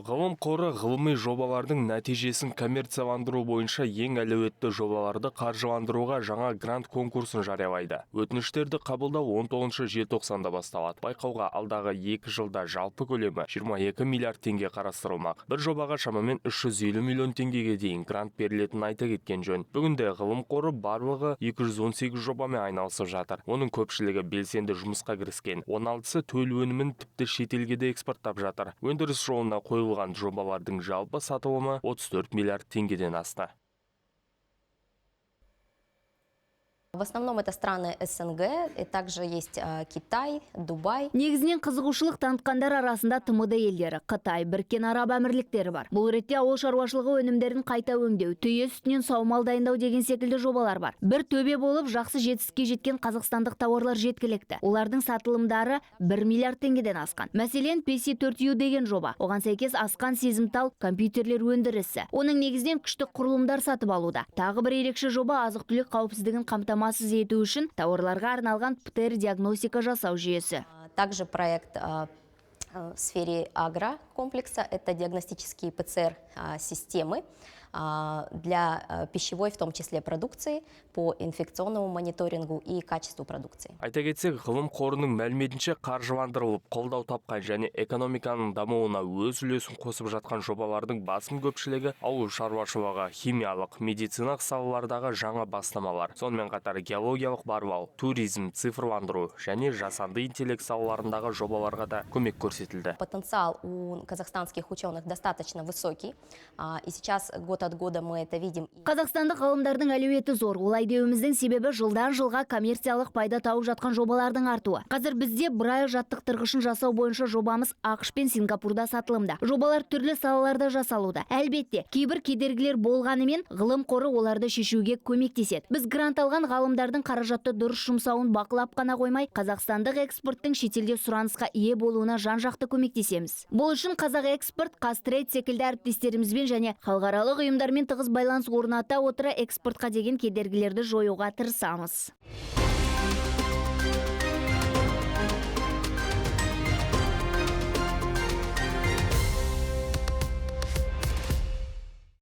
Ғылым қоры ғылыми жобалардың нәтижесін коммерцияландыру бойынша ең әлеуетті жобаларды қаржыландыруға жаңа грант конкурсын жариялайды. Өтініштерді қабылдау 19 желтоқсанда басталады. Байқауға алдағы 2 жылда жалпы көлемі 22 миллиард теңге қарастырылмақ. Bir жобаға шамамен 350 миллион теңгеге дейін грант берілетінін айта кеткен жөн. Бүгінде ғылым қоры барлығы 218 жобамен айналысып жатыр. Оның көпшілігі белсенді жұмысқа кіріскен. 16-сы төл өнімін тіпті шетелге де экспорттап жатыр. Өндіріс жолына қойылған жобалардың жалпы сатылымы 34 миллиард теңгеден асты. В основном это страны СНГ, и также есть Китай, Дубай. Негізінен қызығушылық танытқандар арасында ТМД елдері, Қытай, Біріккен Араб Әмірліктері бар. Бұл ретте ауыл шаруашылығы өнімдерін қайта өңдеу, түйе сүтінен саумал дайындау деген секілді жобалар бар. Бір төбе болып жақсы жетістікке жеткен қазақстандық тауарлар жеткілікті. Олардың сатылымдары 1 миллиард теңгеден асқан. Мәселен, PC4U деген жоба. Оған сәйкес асқан сезімтал компьютерлер өндірісі. Оның негізінен күшті құрылымдар сатып алуда. Тағы бір ерекше жоба азық-түлік қауіпсіздігін қамтамасыз ету үшін тауарларға арналған ПТР диагностика жасау жүйесі. Также проект в сфере агрокомплекса – это диагностические ПЦР-системы для пищевой, в том числе продукции, по инфекционному мониторингу и качеству продукции. Айта кетсек, ғылым қорының мәліметінше қаржыландырылып, қолдау тапқан және экономиканың дамуына өз үлесін қосып жатқан жобалардың басым көпшілігі ауыл шаруашылығы, химиялық, медициналық салалардағы жаңа бастамалар. Сонымен қатар геологиялық барлау, туризм, цифрландыру және жасанды интеллект салаларындағы жобаларға да көмек көрсетілді. Потенциал у казахстанских ученых достаточно высокий, и сейчас год от года мы это видим. Қазақстандық ғалымдардың әлеуеті зор. Олай деуіміздің себебі жылдан жылға коммерциялық пайда тауып жатқан жобалардың артуы. Қазір бізде Брайль жаттықтырғышын жасау бойынша жобамыз ақш пен Сингапурда сатылымда. Жобалар түрлі салаларда жасалуда. Әлбетте, кейбір кедергілер болғанымен ғылым қоры оларды шешуге көмектеседі. Біз грант алған ғалымдардың қаражатты дұрыс жұмсауын бақылап қана қоймай, қазақстандық экспорттың шетелде сұранысқа ие болуына жан-жақты көмектесеміз. Бұл үшін Қазақ экспорт, Қазтрейд секілді әріптестерімізбен және халықаралық ұйымдармен тығыз байланыс орната отыра экспортқа деген кедергілерді жоюға тырысамыз.